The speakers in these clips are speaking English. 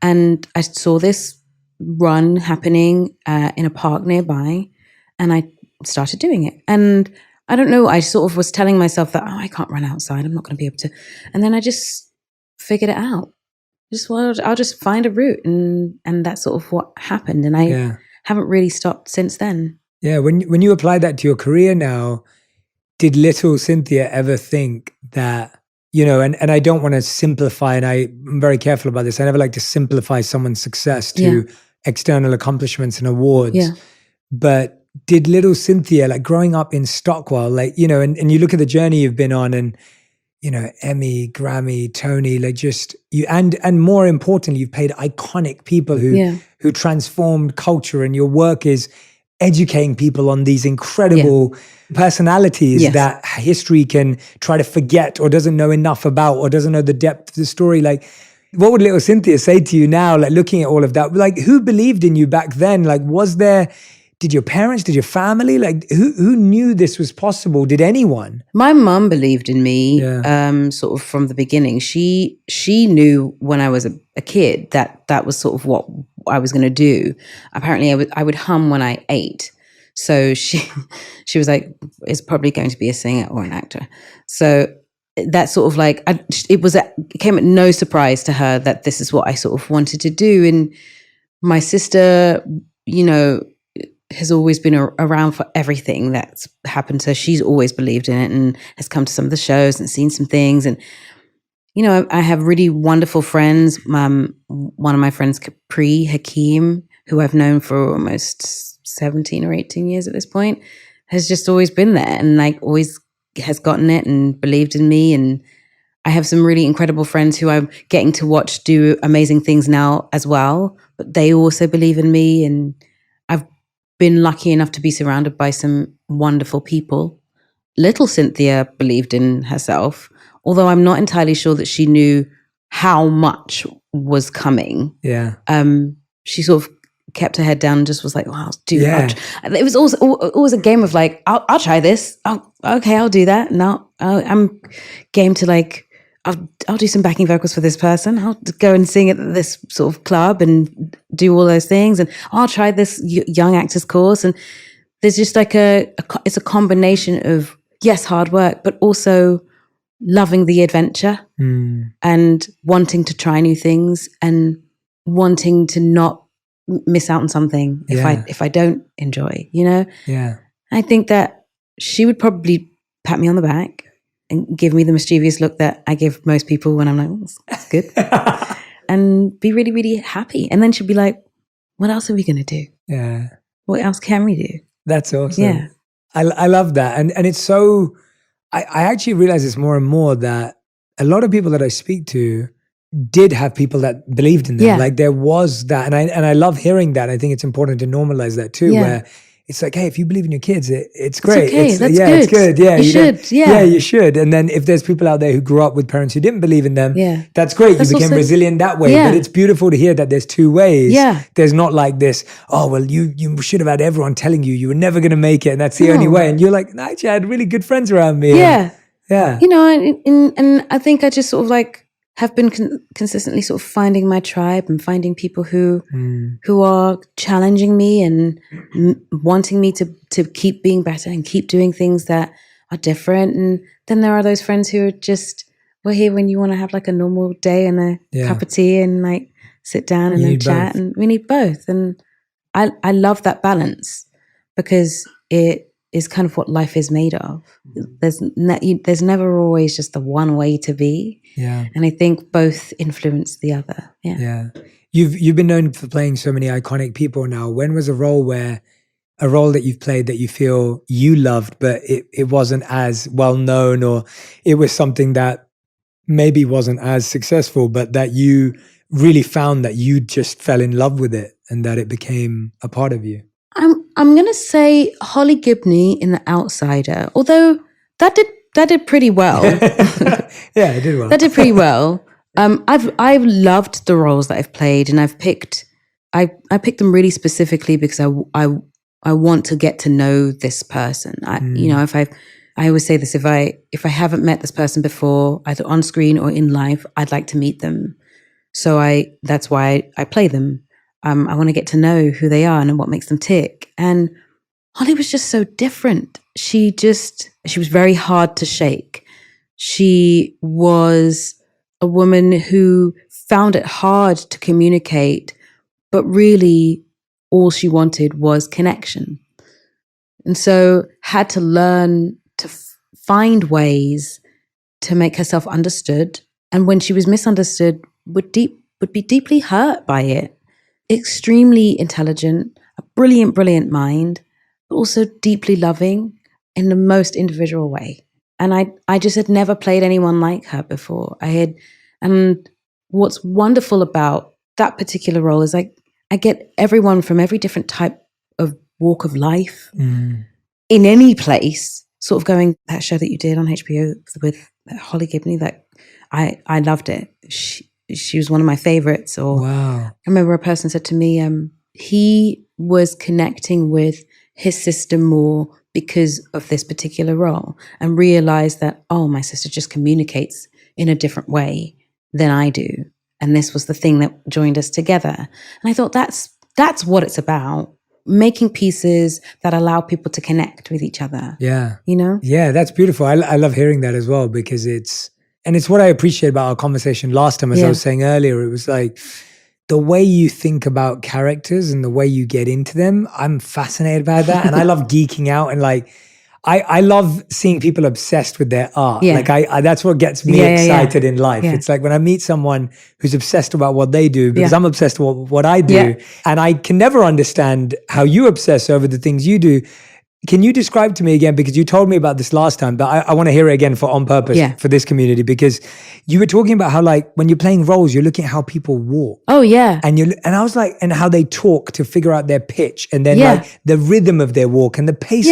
And I saw this run happening in a park nearby, and I started doing it. And I don't know, I sort of was telling myself that, I can't run outside. I'm not going to be able to. And then I just figured it out. I'll just find a route. And that's sort of what happened. And I haven't really stopped since then. Yeah. When you apply that to your career now, did little Cynthia ever think that, and I don't want to simplify, and I'm very careful about this. I never like to simplify someone's success to external accomplishments and awards. Yeah. But did little Cynthia, like growing up in Stockwell, like, and you look at the journey you've been on, and, Emmy, Grammy, Tony, like just you, and more importantly, you've played iconic people who transformed culture, and your work is educating people on these incredible personalities that history can try to forget or doesn't know enough about or doesn't know the depth of the story. Like, what would little Cynthia say to you now, like looking at all of that? Like, who believed in you back then? Like, did your parents, did your family, like who knew this was possible? Did anyone? My mum believed in me sort of from the beginning. She knew when I was a kid that was sort of what I was going to do. Apparently I would hum when I ate. So she was like, it's probably going to be a singer or an actor. So that sort of like, it came at no surprise to her that this is what I sort of wanted to do. And my sister, has always been around for everything that's happened. So she's always believed in it and has come to some of the shows and seen some things. And, I have really wonderful friends. One of my friends, Capri Hakeem, who I've known for almost 17 or 18 years at this point, has just always been there and like always has gotten it and believed in me. And I have some really incredible friends who I'm getting to watch do amazing things now as well, but they also believe in me. And I've been lucky enough to be surrounded by some wonderful people. Little Cynthia believed in herself, although I'm not entirely sure that she knew how much was coming. Yeah. She sort of kept her head down and just was like, "Wow, it was always a game of like, I'll try this. I'll do that. Now I'm game to like, I'll do some backing vocals for this person. I'll go and sing at this sort of club and do all those things. And I'll try this young actors course. And there's just like it's a combination of, yes, hard work, but also loving the adventure and wanting to try new things and wanting to not miss out on something if I don't enjoy, Yeah. I think that she would probably pat me on the back and give me the mischievous look that I give most people when I'm like, that's good. And be really, really happy. And then she'll be like, what else are we going to do? Yeah. What else can we do? That's awesome. Yeah. I love that. And it's so, I actually realize this more and more that a lot of people that I speak to did have people that believed in them. Yeah. Like there was that. And I love hearing that. I think it's important to normalize that too, where it's like, hey, if you believe in your kids, it's great. Okay. That's good. It's good. Yeah, you should. Yeah, you should. And then if there's people out there who grew up with parents who didn't believe in them, that's great. You became resilient that way. Yeah. But it's beautiful to hear that there's two ways. Yeah. There's not like this, oh, well, you should have had everyone telling you were never going to make it. And that's the only way. And you're like, no, actually, I had really good friends around me. Yeah. Yeah. And I think I just sort of like have been consistently sort of finding my tribe and finding people who are challenging me and wanting me to keep being better and keep doing things that are different. And then there are those friends who are just, we're here when you want to have like a normal day and a cup of tea and like sit down and then chat. And we need both. And I love that balance because it is kind of what life is made of. There's never always just the one way to be. Yeah. And I think both influence the other. Yeah. Yeah. You've been known for playing so many iconic people now. When was a role that you've played that you feel you loved, but it wasn't as well known, or it was something that maybe wasn't as successful, but that you really found that you just fell in love with it and that it became a part of you? I'm going to say Holly Gibney in The Outsider, although that did pretty well. Yeah, it did well. That did pretty well. I've loved the roles that I've played, and I picked them really specifically because I want to get to know this person. I always say this, if I haven't met this person before, either on screen or in life, I'd like to meet them So that's why I play them. I want to get to know who they are and what makes them tick. And Holly was just so different. She was very hard to shake. She was a woman who found it hard to communicate, but really all she wanted was connection. And so had to learn to find ways to make herself understood. And when she was misunderstood, would be deeply hurt by it. Extremely intelligent, a brilliant, brilliant mind, but also deeply loving in the most individual way. And I just had never played anyone like her before. And what's wonderful about that particular role is I get everyone from every different type of walk of life in any place, sort of going, that show that you did on HBO with Holly Gibney, that I loved it. She was one of my favorites. Or wow. I remember a person said to me, he was connecting with his sister more because of this particular role, and realized that, oh, my sister just communicates in a different way than I do. And this was the thing that joined us together. And I thought that's what it's about. Making pieces that allow people to connect with each other. Yeah. You know? Yeah, that's beautiful. I love hearing that as well, because it's what I appreciate about our conversation last time, as I was saying earlier. It was like the way you think about characters and the way you get into them. I'm fascinated by that. And I love geeking out, and like, I love seeing people obsessed with their art. Yeah. Like that's what gets me excited in life. Yeah. It's like when I meet someone who's obsessed about what they do, because I'm obsessed with what I do, and I can never understand how you obsess over the things you do. Can you describe to me again, because you told me about this last time, but I want to hear it again on purpose for this community, because you were talking about how, like, when you're playing roles, you're looking at how people walk. Oh yeah. And I was like, and how they talk to figure out their pitch, and then like the rhythm of their walk and the pace.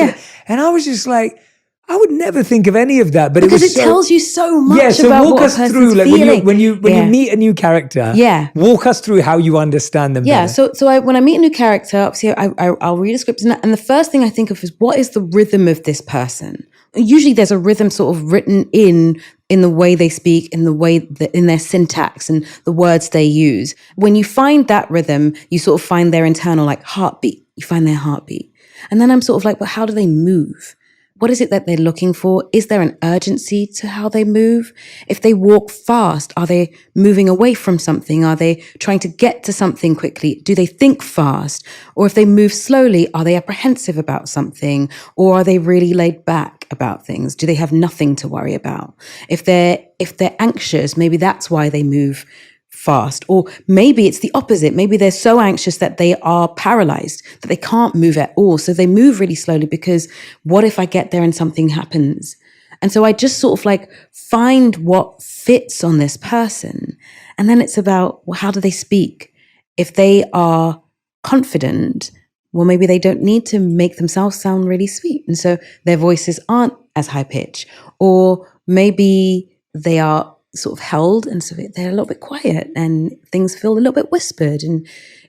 And I was just like, I would never think of any of that, but because it tells you so much. Yeah, so about walk what us through, like, feeling. when you meet a new character. Walk us through how you understand them. Yeah, better. so when I meet a new character, obviously I'll read a script, and the first thing I think of is, what is the rhythm of this person? Usually there's a rhythm sort of written in the way they speak, in the way in their syntax and the words they use. When you find that rhythm, you sort of find their internal, like, heartbeat. You find their heartbeat. And then I'm sort of like, well, how do they move? What is it that they're looking for? Is there an urgency to how they move? If they walk fast, are they moving away from something? Are they trying to get to something quickly? Do they think fast? Or if they move slowly, are they apprehensive about something? Or are they really laid back about things? Do they have nothing to worry about? If they're anxious, maybe that's why they move fast. Or maybe it's the opposite. Maybe they're so anxious that they are paralyzed, that they can't move at all. So they move really slowly, because what if I get there and something happens? And so I just sort of like find what fits on this person. And then it's about, well, how do they speak? If they are confident, well, maybe they don't need to make themselves sound really sweet. And so their voices aren't as high pitch. Or maybe they are sort of held, and so they're a little bit quiet, and things feel a little bit whispered. And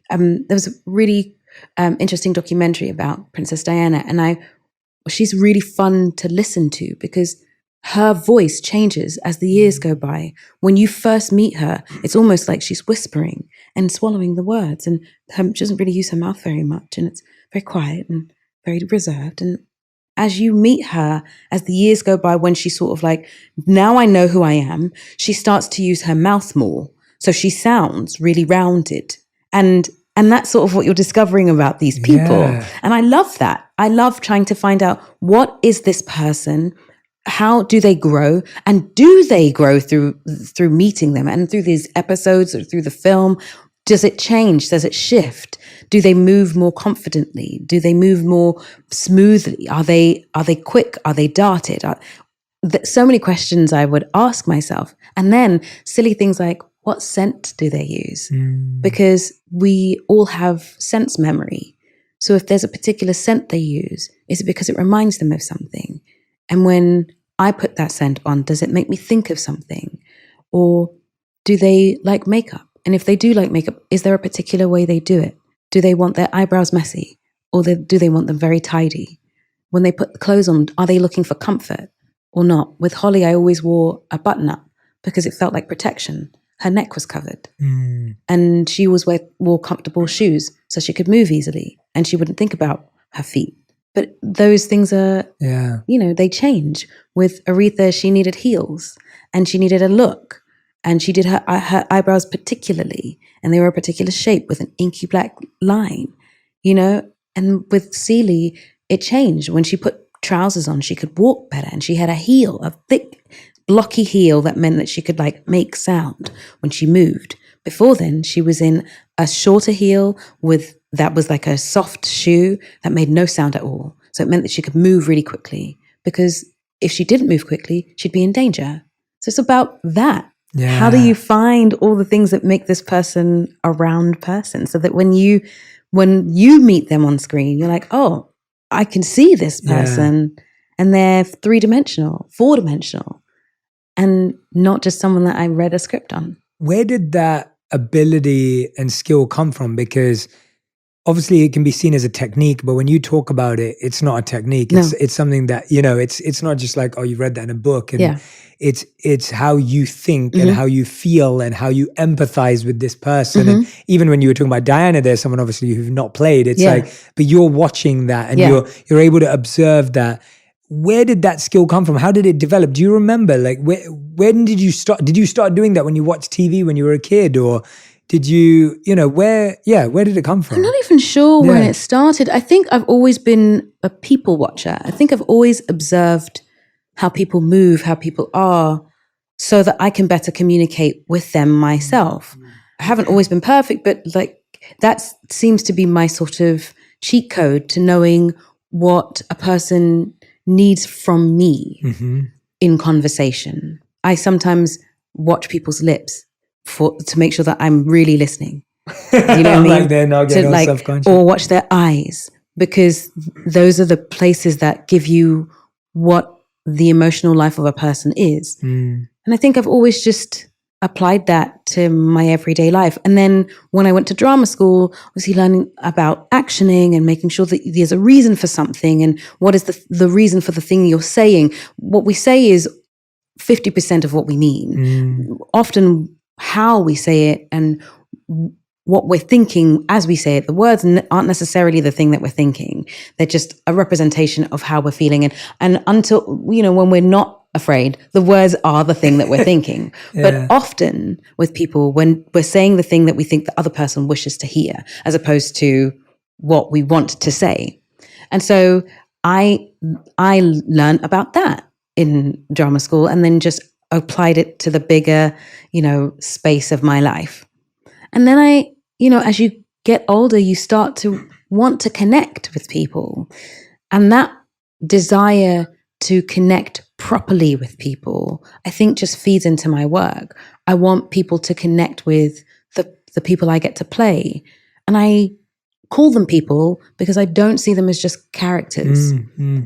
there was a really interesting documentary about Princess Diana, and she's really fun to listen to, because her voice changes as the years go by. When you first meet her, it's almost like she's whispering and swallowing the words, and she doesn't really use her mouth very much, and it's very quiet and very reserved. And as you meet her, as the years go by, when she's sort of like, now I know who I am, she starts to use her mouth more. So she sounds really rounded. And that's sort of what you're discovering about these people. Yeah. And I love that. I love trying to find out, what is this person? How do they grow? And do they grow through meeting them and through these episodes or through the film? Does it change? Does it shift? Do they move more confidently? Do they move more smoothly? Are they quick? Are they darted? So many questions I would ask myself. And then silly things like, what scent do they use? Because we all have sense memory. So if there's a particular scent they use, is it because it reminds them of something? And when I put that scent on, does it make me think of something? Or do they like makeup? And if they do like makeup, is there a particular way they do it? Do they want their eyebrows messy? Or do they want them very tidy? When they put the clothes on, are they looking for comfort or not? With Holly, I always wore a button-up because it felt like protection. her neck was covered. And she wore comfortable shoes so she could move easily and she wouldn't think about her feet. But those things are, they change. With Aretha, she needed heels and she needed a look. And she did her eyebrows particularly, and they were a particular shape with an inky black line, And with Celie, it changed. When she put trousers on, she could walk better, and she had a heel, a thick, blocky heel that meant that she could make sound when she moved. Before then, she was in a shorter heel that was like a soft shoe that made no sound at all. So it meant that she could move really quickly, because if she didn't move quickly, she'd be in danger. So it's about that. Yeah. How do you find all the things that make this person a round person, so that when you meet them on screen, you're like, oh, I can see this person, and they're 3-dimensional, 4-dimensional, and not just someone that I read a script on. Where did that ability and skill come from? Because obviously it can be seen as a technique, but when you talk about it, it's not a technique. It's something that, it's not just like, oh, you read that in a book. And it's how you think and how you feel and how you empathize with this person. And even when you were talking about Diana, there's someone obviously who've not played. It's but you're watching that and you're able to observe that. Where did that skill come from? How did it develop? Do you remember? When did you start? Did you start doing that when you watched TV when you were a kid, or did you, where did it come from? I'm not even sure when it started. I think I've always been a people watcher. I think I've always observed how people move, how people are, so that I can better communicate with them myself. I haven't always been perfect, but that seems to be my sort of cheat code to knowing what a person needs from me in conversation. I sometimes watch people's lips to make sure that I'm really listening. Do you know what I mean? They're not getting self-conscious. Or watch their eyes, because those are the places that give you what the emotional life of a person is. And I think I've always just applied that to my everyday life. And then when I went to drama school, obviously learning about actioning and making sure that there's a reason for something, and what is the reason for the thing you're saying. What we say is 50% of what we mean. Often how we say it and what we're thinking as we say it. The words aren't necessarily the thing that we're thinking. They're just a representation of how we're feeling. And until, when we're not afraid, the words are the thing that we're thinking. But often with people, when we're saying the thing that we think the other person wishes to hear, as opposed to what we want to say. And so I learned about that in drama school, and then just applied it to the bigger, space of my life. And then as you get older, you start to want to connect with people. And that desire to connect properly with people, I think, just feeds into my work. I want people to connect with the people I get to play. And I call them people because I don't see them as just characters.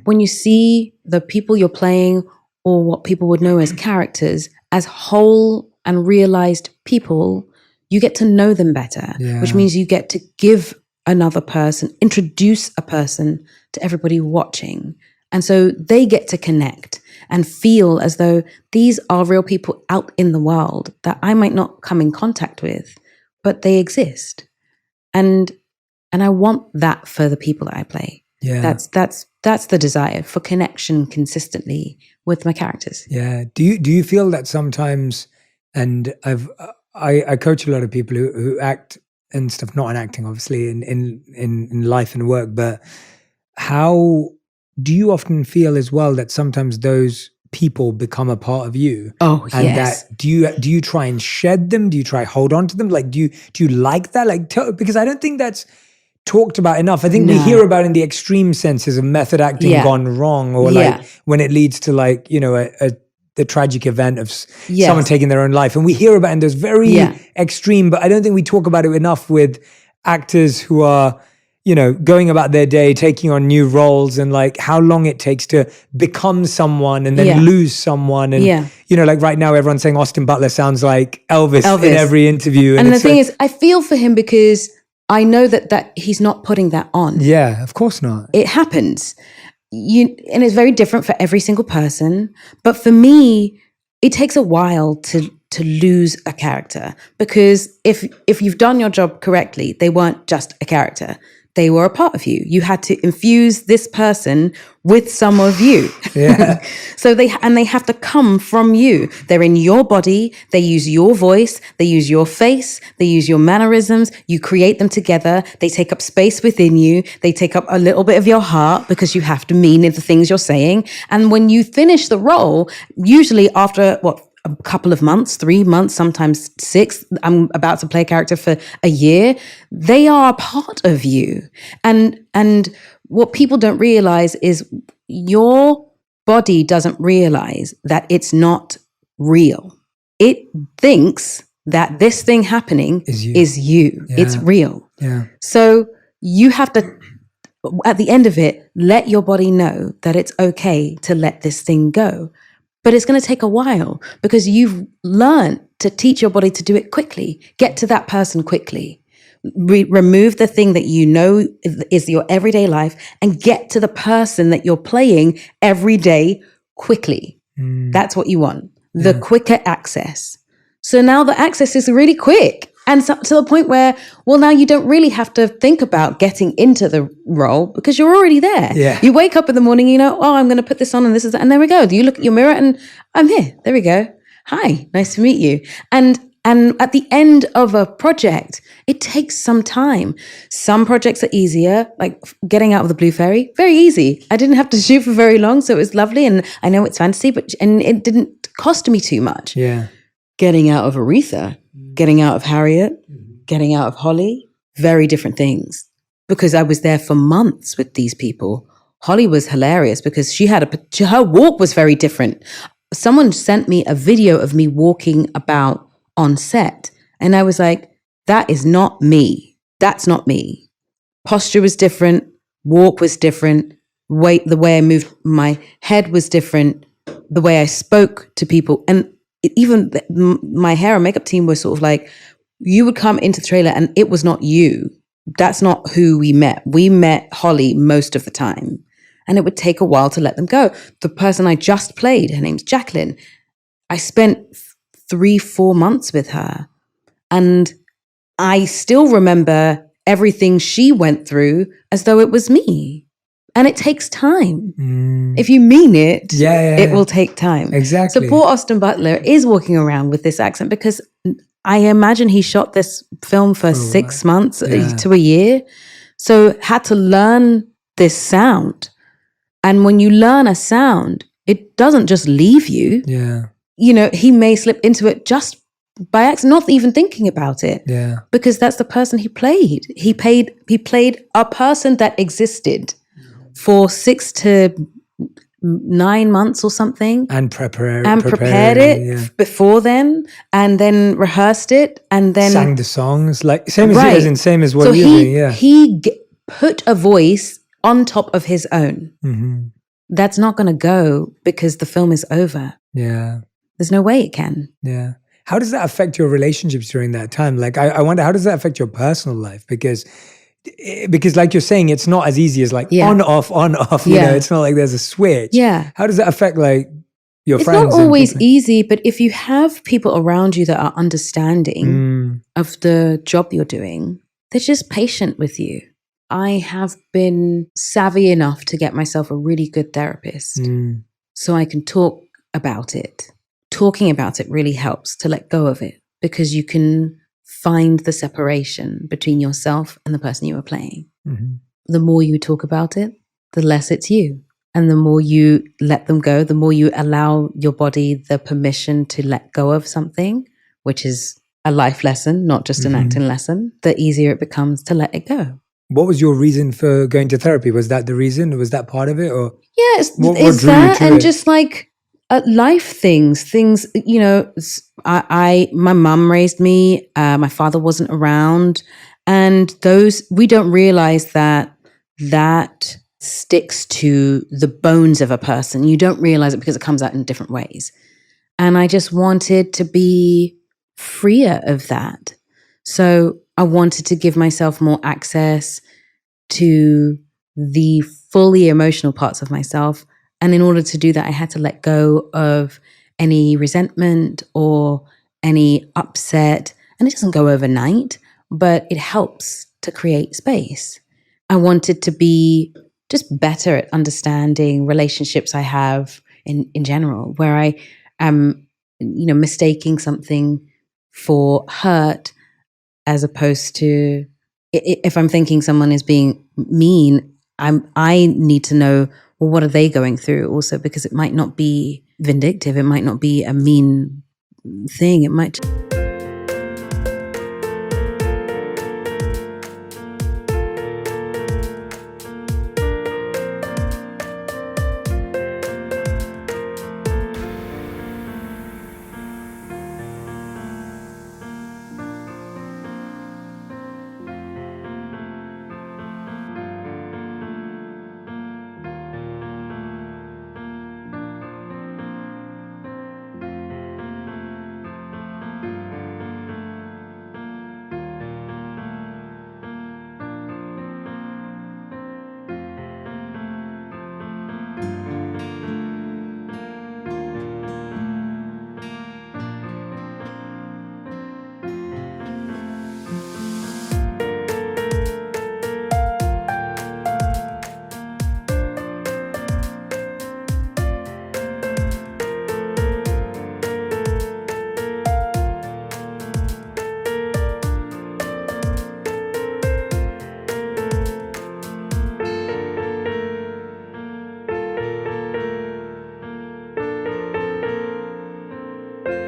When you see the people you're playing, or what people would know as characters, as whole and realized people, you get to know them better, which means you get to give another person, introduce a person to everybody watching. And so they get to connect and feel as though these are real people out in the world that I might not come in contact with, but they exist. And I want that for the people that I play. That's the desire for connection consistently with my characters. Do you feel that sometimes, and I coach a lot of people who act and stuff, not in acting obviously, in life and work, but how do you often feel as well that sometimes those people become a part of you? Oh, and yes. That do you try and shed them? Do you try hold on to them? Do you like that? Because I don't think that's talked about enough. I think we hear about in the extreme senses of method acting gone wrong, or when it leads to the tragic event of someone taking their own life. And we hear about it in those very extreme, but I don't think we talk about it enough with actors who are, going about their day, taking on new roles, and how long it takes to become someone and then lose someone. And, right now everyone's saying Austin Butler sounds like Elvis. In every interview. And the thing is, I feel for him because I know that he's not putting that on. Yeah, of course not. It happens. And it's very different for every single person. But for me, it takes a while to to lose a character, because if you've done your job correctly, they weren't just a character. They were a part of you. You had to infuse this person with some of you. Yeah. So they have to come from you. They're in your body. They use your voice. They use your face. They use your mannerisms. You create them together. They take up space within you. They take up a little bit of your heart, because you have to mean the things you're saying. And when you finish the role, usually after a couple of months, 3 months, sometimes 6. I'm about to play a character for a year. They are a part of you. And what people don't realize is your body doesn't realize that it's not real. It thinks that this thing happening is you. Yeah. It's real. Yeah. So you have to, at the end of it, let your body know that it's okay to let this thing go. But it's going to take a while, because you've learned to teach your body to do it quickly. Get to that person quickly. Remove the thing that you know is your everyday life, and get to the person that you're playing every day quickly. That's what you want. The quicker access. So now the access is really quick. And so, to the point where, well, now you don't really have to think about getting into the role, because you're already there. Yeah. You wake up in the morning, you know, I'm going to put this on, and this is that, and there we go. You look at your mirror and I'm here. There we go. Hi, nice to meet you. And at the end of a project, it takes some time. Some projects are easier, like getting out of the Blue Fairy, very easy. I didn't have to shoot for very long, so it was lovely. And I know it's fantasy, and it didn't cost me too much. Yeah. Getting out of Aretha, getting out of Harriet, getting out of Holly, very different things. Because I was there for months with these people. Holly was hilarious because her walk was very different. Someone sent me a video of me walking about on set, and I was like, that is not me. That's not me. Posture was different. Walk was different. The way I moved my head was different. The way I spoke to people, and even my hair and makeup team was sort of like, you would come into the trailer and it was not you. That's not who we met. We met Holly most of the time, and it would take a while to let them go. The person I just played, her name's Jacqueline. I spent 3-4 months with her, and I still remember everything she went through as though it was me. And it takes time. If you mean it, it will take time. Exactly. So poor Austin Butler is walking around with this accent, because I imagine he shot this film for 6 months to a year. So had to learn this sound. And when you learn a sound, it doesn't just leave you. Yeah. You know, he may slip into it just by accident, not even thinking about it. Yeah. Because that's the person he played. He played a person that existed for 6 to 9 months or something. And prepared it before then, and then rehearsed it, and then sang the songs, like same as what you're doing. Yeah. He put a voice on top of his own. Mm-hmm. That's not going to go, because the film is over. Yeah. There's no way it can. Yeah. How does that affect your relationships during that time? Like, I wonder, how does that affect your personal life? Because like you're saying, it's not as easy as like on, off, you know, it's not like there's a switch. Yeah. How does that affect like your friends? It's not always easy, but if you have people around you that are understanding of the job you're doing, they're just patient with you. I have been savvy enough to get myself a really good therapist so I can talk about it. Talking about it really helps to let go of it, because you can find the separation between yourself and the person you are playing. Mm-hmm. The more you talk about it, the less it's you. And the more you let them go, the more you allow your body the permission to let go of something, which is a life lesson, not just an acting lesson, the easier it becomes to let it go. What was your reason for going to therapy? Was that the reason? Was that part of it? Or yeah, it's that, and just like life things, you know, my mum raised me, my father wasn't around, and we don't realize that sticks to the bones of a person. You don't realize it because it comes out in different ways. And I just wanted to be freer of that. So I wanted to give myself more access to the fully emotional parts of myself. And in order to do that, I had to let go of any resentment or any upset, and it doesn't go overnight, but it helps to create space. I wanted to be just better at understanding relationships I have in general, where I am, mistaking something for hurt as opposed to, if I'm thinking someone is being mean, I need to know, well, what are they going through also, because it might not be vindictive. It might not be a mean thing. It might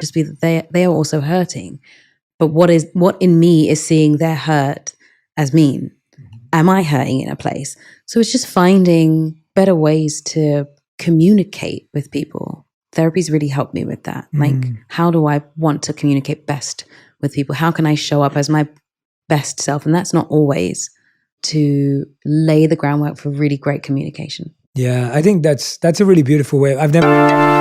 just be that they are also hurting. But what in me is seeing their hurt as mean? Am I hurting in a place? So it's just finding better ways to communicate with people. Therapy's really helped me with that. Like, how do I want to communicate best with people? How can I show up as my best self? And that's not always to lay the groundwork for really great communication. Yeah, I think that's a really beautiful way. I've never...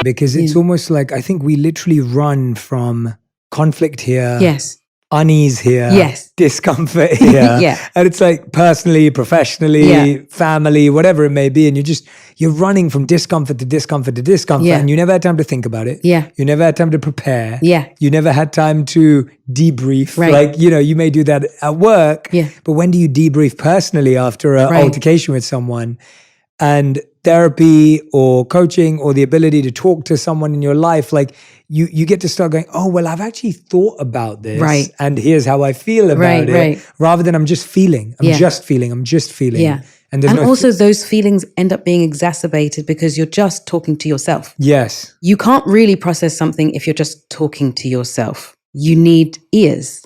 Because it's almost like, I think we literally run from conflict here, yes, unease here, yes, discomfort here. Yeah. And it's like personally, professionally, family, whatever it may be. And you're running from discomfort to discomfort to discomfort. And you never had time to think about it. Yeah. You never had time to prepare. Yeah. You never had time to debrief. Right. Like, you may do that at work. Yeah. But when do you debrief personally after an altercation with someone? And therapy or coaching or the ability to talk to someone in your life, like you get to start going, oh, well, I've actually thought about this. Right. And here's how I feel about it. Right. Rather than I'm just feeling. I'm just feeling. Yeah. And also those feelings end up being exacerbated because you're just talking to yourself. Yes. You can't really process something if you're just talking to yourself. You need ears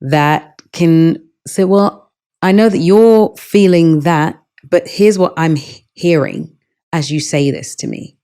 that can say, well, I know that you're feeling that, but here's what I'm hearing as you say this to me.